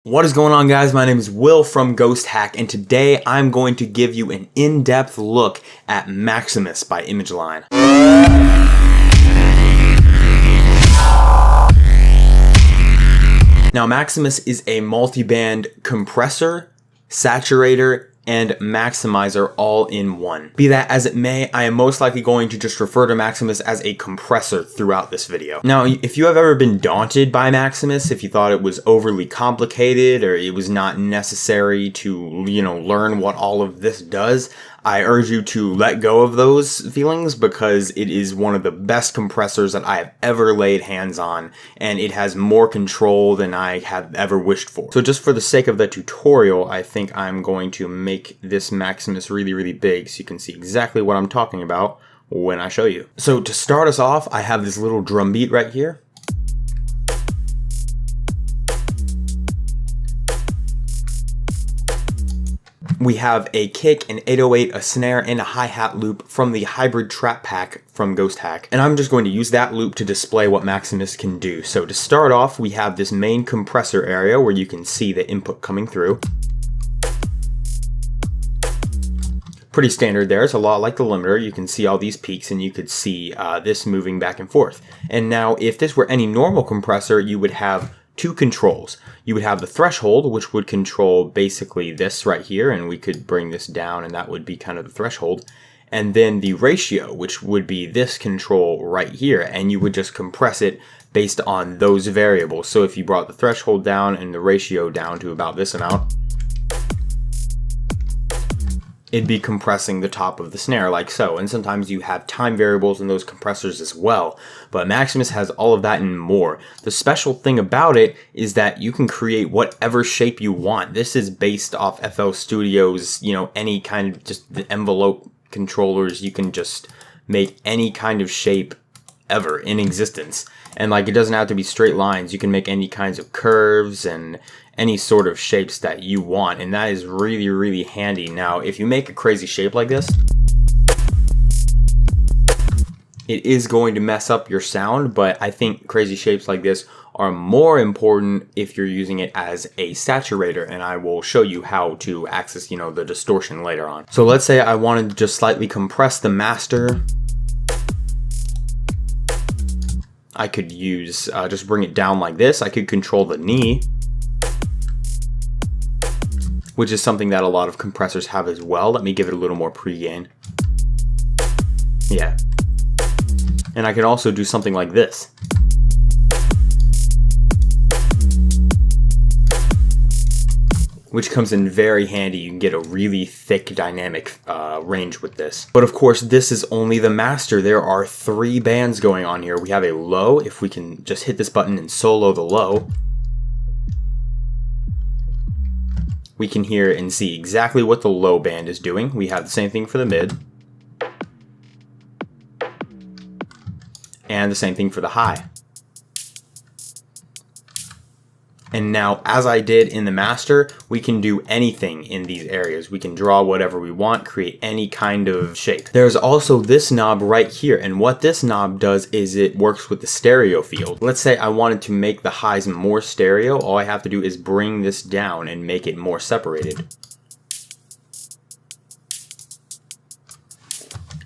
What is going on, guys? My name is Will from Ghost Hack, and today I'm going to give you an in-depth look at Maximus by ImageLine. Now, Maximus is a multi-band compressor, saturator, and maximizer all in one. Be that as it may, I am most likely going to just refer to Maximus as a compressor throughout this video. Now, if you have ever been daunted by Maximus, if you thought it was overly complicated or it was not necessary to, learn what all of this does, I urge you to let go of those feelings because it is one of the best compressors that I have ever laid hands on, and it has more control than I have ever wished for. So just for the sake of the tutorial, I think I'm going to make this Maximus really big so you can see exactly what I'm talking about when I show you. So to start us off, I have this little drum beat right here. We have a kick, an 808, a snare, and a hi-hat loop from the hybrid trap pack from Ghost Hack. And I'm just going to use that loop to display what Maximus can do. So to start off, we have this main compressor area where you can see the input coming through. Pretty standard there. It's a lot like the limiter. You can see all these peaks and you could see this moving back and forth. And now if this were any normal compressor, you would have two controls. You would have the threshold, which would control basically this right here, and we could bring this down and that would be kind of the threshold. And then the ratio, which would be this control right here, and you would just compress it based on those variables. So if you brought the threshold down and the ratio down to about this amount, it'd be compressing the top of the snare like so. And sometimes you have time variables in those compressors as well. But Maximus has all of that and more. The special thing about it is that you can create whatever shape you want. This is based off FL Studio's, any kind of just the envelope controllers. You can just make any kind of shape ever in existence. And it doesn't have to be straight lines. You can make any kinds of curves and any sort of shapes that you want, and that is really handy. Now, if you make a crazy shape like this, it is going to mess up your sound, but I think crazy shapes like this are more important if you're using it as a saturator, and I will show you how to access, the distortion later on. So let's say I wanted to just slightly compress the master. I could use, just bring it down like this. I could control the knee, which is something that a lot of compressors have as well. Let me give it a little more pre-gain. Yeah. And I can also do something like this. Which comes in very handy. You can get a really thick dynamic range with this. But of course, this is only the master. There are 3 bands going on here. We have a low. If we can just hit this button and solo the low, we can hear and see exactly what the low band is doing. We have the same thing for the mid. And the same thing for the high. And now, as I did in the master, we can do anything in these areas. We can draw whatever we want, create any kind of shape. There's also this knob right here, and what this knob does is it works with the stereo field. Let's say I wanted to make the highs more stereo. All I have to do is bring this down and make it more separated.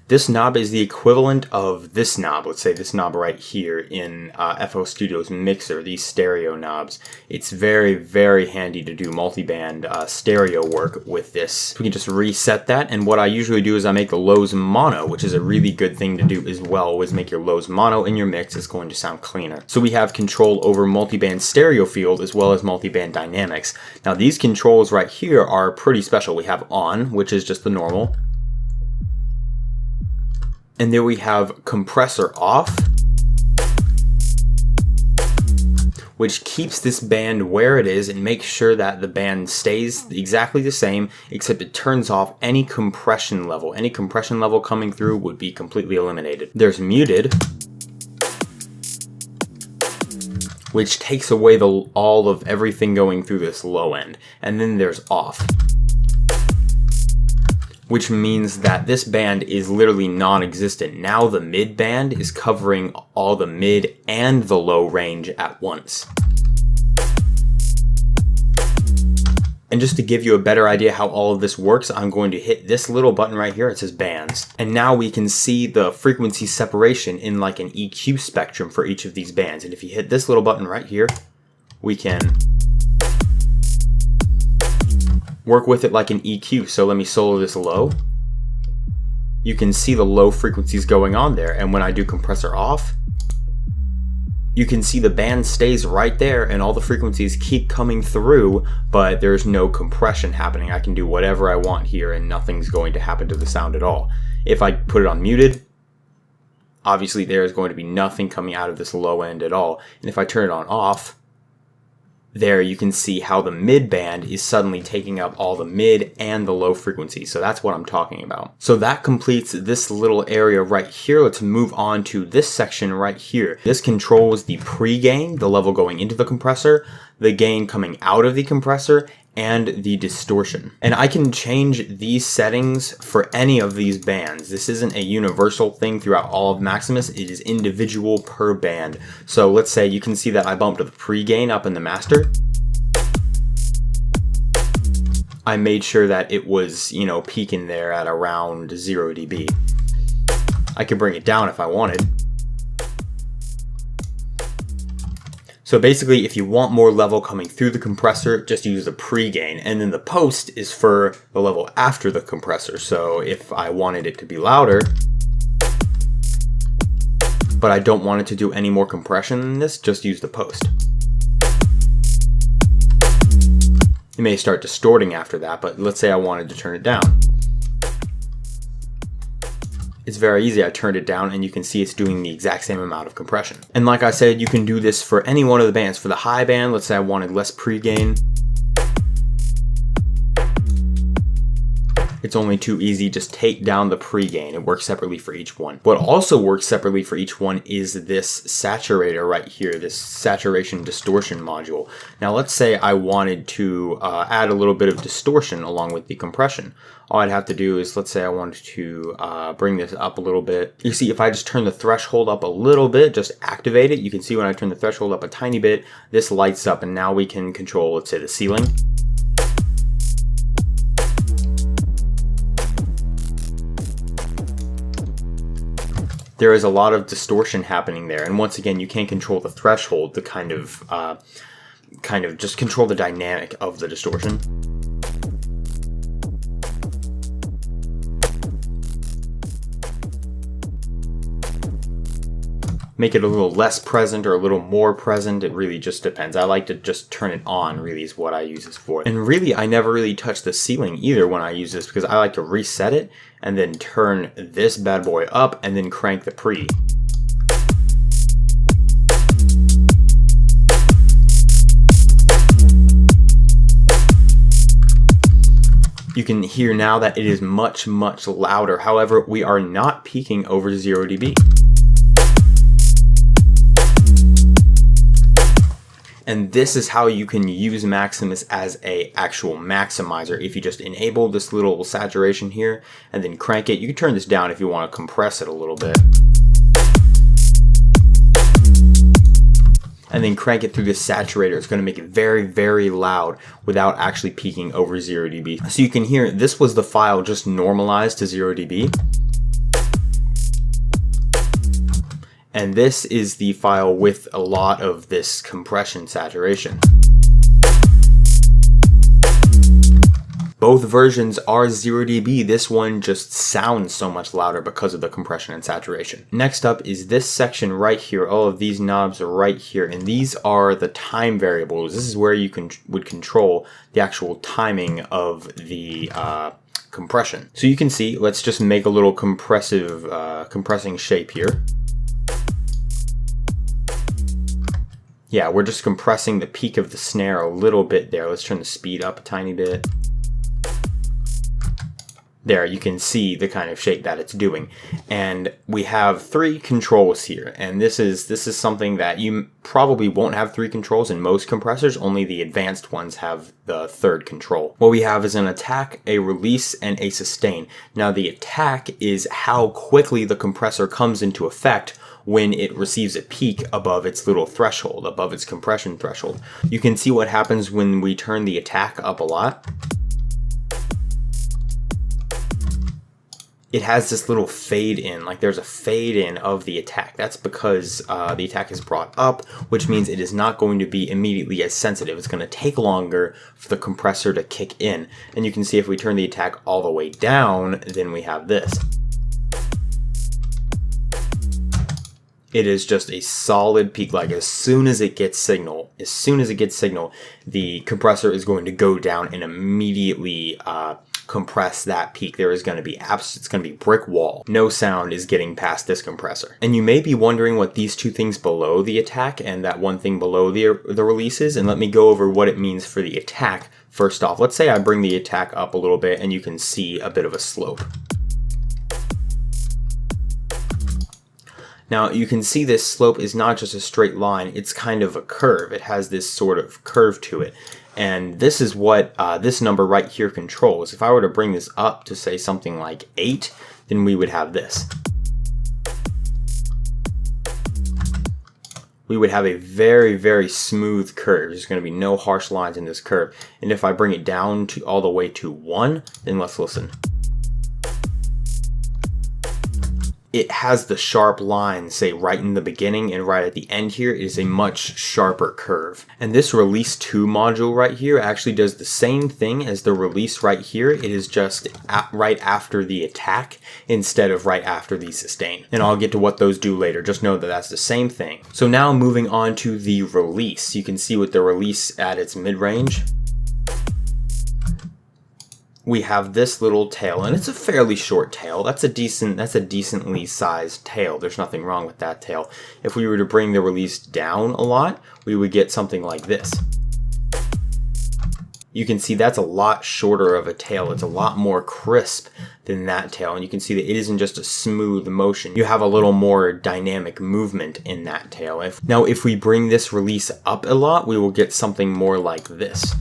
This knob is the equivalent of this knob, let's say this knob right here in FL Studio's mixer, these stereo knobs. It's very handy to do multi-band stereo work with this. We can just reset that, and what I usually do is I make the lows mono, which is a really good thing to do as well. Always make your lows mono in your mix. It's going to sound cleaner. So we have control over multi-band stereo field as well as multi-band dynamics. Now these controls right here are pretty special. We have on, which is just the normal. And then we have compressor off, which keeps this band where it is and makes sure that the band stays exactly the same, except it turns off any compression level. Any compression level coming through would be completely eliminated. There's muted, which takes away all of everything going through this low end. And then there's off, which means that this band is literally non-existent. Now the mid band is covering all the mid and the low range at once. And just to give you a better idea how all of this works, I'm going to hit this little button right here. It says bands. And now we can see the frequency separation in like an EQ spectrum for each of these bands. And if you hit this little button right here, we can work with it like an EQ. So let me solo this low. You can see the low frequencies going on there. And when I do compressor off, you can see the band stays right there and all the frequencies keep coming through, but there's no compression happening. I can do whatever I want here and nothing's going to happen to the sound at all. If I put it on muted, obviously there is going to be nothing coming out of this low end at all. And if I turn it on off, there you can see how the mid band is suddenly taking up all the mid and the low frequencies. So that's what I'm talking about. So that completes this little area right here. Let's move on to this section right here. This controls the pre-gain, the level going into the compressor, the gain coming out of the compressor, and the distortion. And I can change these settings for any of these bands. This isn't a universal thing throughout all of Maximus. It is individual per band. So let's say you can see that I bumped the pre-gain up in the master. I made sure that it was, peaking there at around 0 dB. I could bring it down if I wanted. So basically, if you want more level coming through the compressor, just use the pre-gain. And then the post is for the level after the compressor. So if I wanted it to be louder, but I don't want it to do any more compression than this, just use the post. It may start distorting after that, but let's say I wanted to turn it down. It's very easy. I turned it down and you can see it's doing the exact same amount of compression. And like I said, you can do this for any one of the bands. For the high band, let's say I wanted less pre-gain. It's only too easy, just take down the pre-gain. It works separately for each one. What also works separately for each one is this saturator right here, this saturation distortion module. Now let's say I wanted to add a little bit of distortion along with the compression. All I'd have to do is, let's say I wanted to bring this up a little bit. You see, if I just turn the threshold up a little bit, just activate it, you can see when I turn the threshold up a tiny bit, this lights up and now we can control, let's say, the ceiling. There is a lot of distortion happening there, and once again, you can't control the threshold to kind of just control the dynamic of the distortion. Make it a little less present or a little more present. It really just depends. I like to just turn it on, really, is what I use this for. And really, I never really touch the ceiling either when I use this because I like to reset it and then turn this bad boy up and then crank the pre. You can hear now that it is much, much louder. However, we are not peaking over 0 dB. And this is how you can use Maximus as a actual maximizer. If you just enable this little saturation here and then crank it, you can turn this down if you want to compress it a little bit. And then crank it through the saturator. It's going to make it very, very loud without actually peaking over 0 dB. So you can hear this was the file just normalized to 0 dB. And this is the file with a lot of this compression saturation. Both versions are 0 dB. This one just sounds so much louder because of the compression and saturation. Next up is this section right here. All of these knobs are right here, and these are the time variables. This is where you would control the actual timing of the compression. So you can see, let's just make a little compressing shape here. Yeah, we're just compressing the peak of the snare a little bit there. Let's turn the speed up a tiny bit. There, you can see the kind of shake that it's doing. And we have 3 controls here. And this is something that you probably won't have 3 controls in most compressors. Only the advanced ones have the 3rd control. What we have is an attack, a release, and a sustain. Now the attack is how quickly the compressor comes into effect when it receives a peak above its little threshold, above its compression threshold. You can see what happens when we turn the attack up a lot. It has this little fade in, like there's a fade in of the attack. That's because the attack is brought up, which means it is not going to be immediately as sensitive. It's going to take longer for the compressor to kick in. And you can see if we turn the attack all the way down, then we have this. It is just a solid peak. Like as soon as it gets signal, the compressor is going to go down and immediately compress that peak. There is going to be it's going to be brick wall. No sound is getting past this compressor. And you may be wondering what these 2 things below the attack and that 1 thing below the release is, and let me go over what it means for the attack. First off, let's say I bring the attack up a little bit and you can see a bit of a slope. Now you can see this slope is not just a straight line, it's kind of a curve. It has this sort of curve to it. And this is what this number right here controls. If I were to bring this up to say something like 8, then we would have this. We would have a very, very smooth curve. There's going to be no harsh lines in this curve. And if I bring it down to all the way to 1, then let's listen. It has the sharp line, say right in the beginning and right at the end here. It is a much sharper curve. And this release 2 module right here actually does the same thing as the release right here. It is just right after the attack instead of right after the sustain. And I'll get to what those do later. Just know that that's the same thing. So now moving on to the release. You can see with the release at its mid-range, we have this little tail, and it's a fairly short tail. That's a decently sized tail. There's nothing wrong with that tail. If we were to bring the release down a lot, we would get something like this. You can see that's a lot shorter of a tail. It's a lot more crisp than that tail, and you can see that it isn't just a smooth motion. You have a little more dynamic movement in that tail. Now, if we bring this release up a lot, we will get something more like this.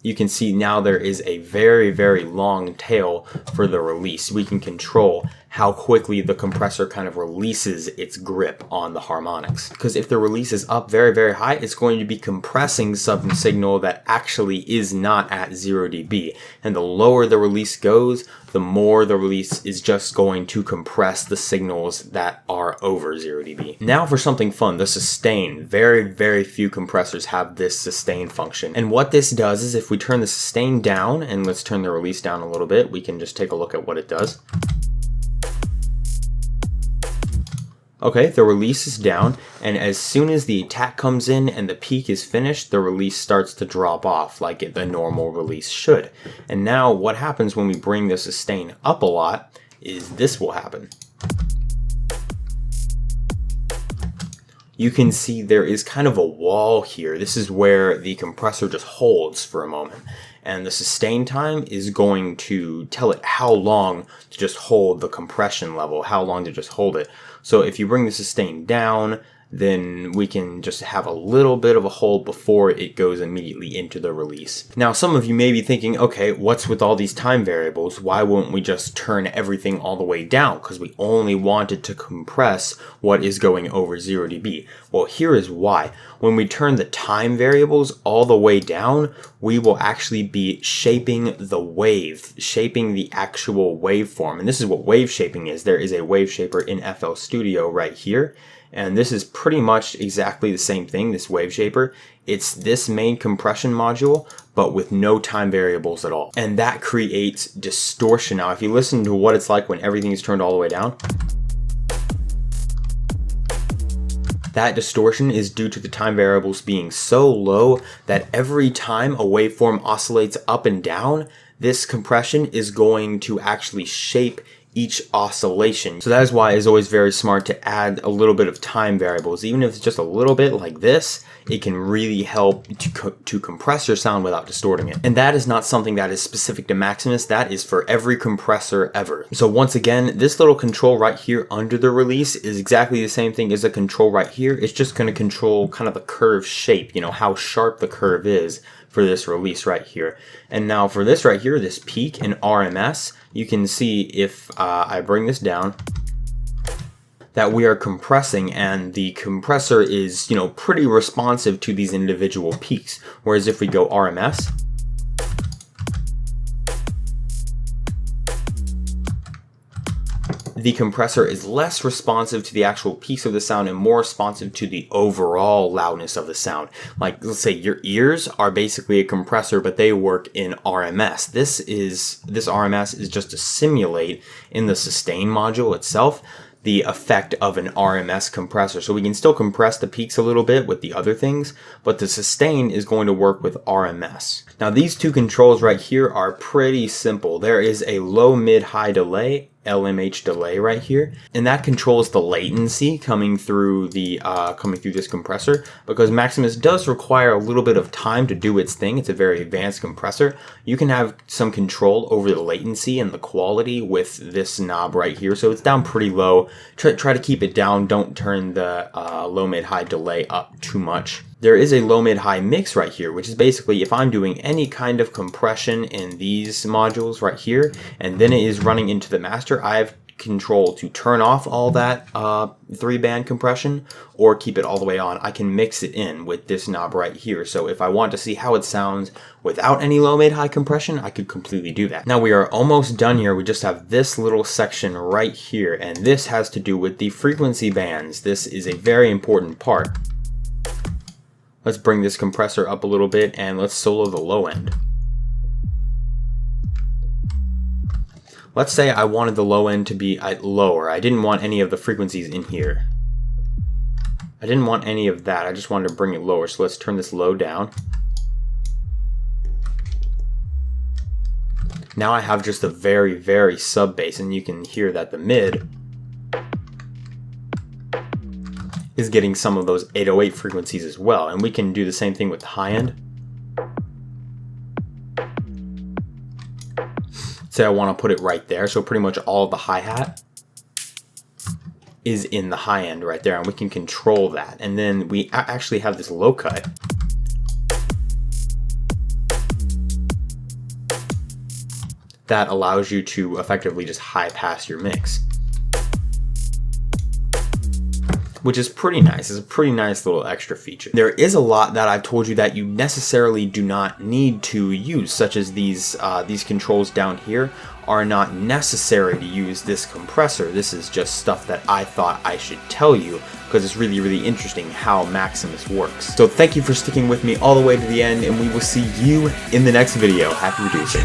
You can see now there is a very, very long tail for the release. We can control how quickly the compressor kind of releases its grip on the harmonics. Because if the release is up very, very high, it's going to be compressing some signal that actually is not at 0 dB. And the lower the release goes, the more the release is just going to compress the signals that are over 0 dB. Now for something fun, the sustain. Very, very few compressors have this sustain function. And what this does is if we turn the sustain down, and let's turn the release down a little bit, we can just take a look at what it does. Okay, the release is down, and as soon as the attack comes in and the peak is finished, the release starts to drop off like the normal release should. And now what happens when we bring the sustain up a lot is this will happen. You can see there is kind of a wall here. This is where the compressor just holds for a moment. And the sustain time is going to tell it how long to just hold the compression level, how long to just hold it. So if you bring the sustain down, then we can just have a little bit of a hold before it goes immediately into the release. Now, some of you may be thinking, okay, what's with all these time variables? Why won't we just turn everything all the way down? Because we only wanted to compress what is going over 0 dB. Well, here is why. When we turn the time variables all the way down, we will actually be shaping the wave, shaping the actual waveform. And this is what wave shaping is. There is a wave shaper in FL Studio right here. And this is pretty much exactly the same thing, this wave shaper. It's this main compression module, but with no time variables at all. And that creates distortion. Now, if you listen to what it's like when everything is turned all the way down, that distortion is due to the time variables being so low that every time a waveform oscillates up and down, this compression is going to actually shape each oscillation. So that is why it's always very smart to add a little bit of time variables. Even if it's just a little bit like this, it can really help to compress your sound without distorting it. And that is not something that is specific to Maximus, that is for every compressor ever. So once again, this little control right here under the release is exactly the same thing as a control right here. It's just going to control kind of the curve shape, you know, how sharp the curve is for this release right here. And now for this right here, this peak and RMS, you can see if I bring this down, that we are compressing, and the compressor is, you know, pretty responsive to these individual peaks. Whereas if we go RMS, the compressor is less responsive to the actual peaks of the sound and more responsive to the overall loudness of the sound. Like, let's say your ears are basically a compressor, but they work in RMS. This RMS is just to simulate in the sustain module itself the effect of an RMS compressor. So we can still compress the peaks a little bit with the other things, but the sustain is going to work with RMS. Now these two controls right here are pretty simple. There is a low, mid, high delay, LMH delay right here, and that controls the latency coming through this compressor, because Maximus does require a little bit of time to do its thing. It's a very advanced compressor. You can have some control over the latency and the quality with this knob right here, so it's down pretty low. Try to keep it down. Don't turn the low, mid, high delay up too much. There is a low, mid, high mix right here, which is basically if I'm doing any kind of compression in these modules right here, and then it is running into the master, I have control to turn off all that 3-band compression or keep it all the way on. I can mix it in with this knob right here. So if I want to see how it sounds without any low, mid, high compression, I could completely do that. Now we are almost done here. We just have this little section right here, and this has to do with the frequency bands. This is a very important part. Let's bring this compressor up a little bit and let's solo the low end. Let's say I wanted the low end to be lower. I didn't want any of the frequencies in here. I didn't want any of that. I just wanted to bring it lower. So let's turn this low down. Now I have just a very, very sub bass, and you can hear that the mid is getting some of those 808 frequencies as well. And we can do the same thing with the high end. Say I want to put it right there, so pretty much all of the hi-hat is in the high end right there, and we can control that. And then we actually have this low cut that allows you to effectively just high pass your mix, which is pretty nice. It's a pretty nice little extra feature. There is a lot that I've told you that you necessarily do not need to use, such as these controls down here are not necessary to use this compressor. This is just stuff that I thought I should tell you because it's really, really interesting how Maximus works. So thank you for sticking with me all the way to the end, and we will see you in the next video. Happy producing.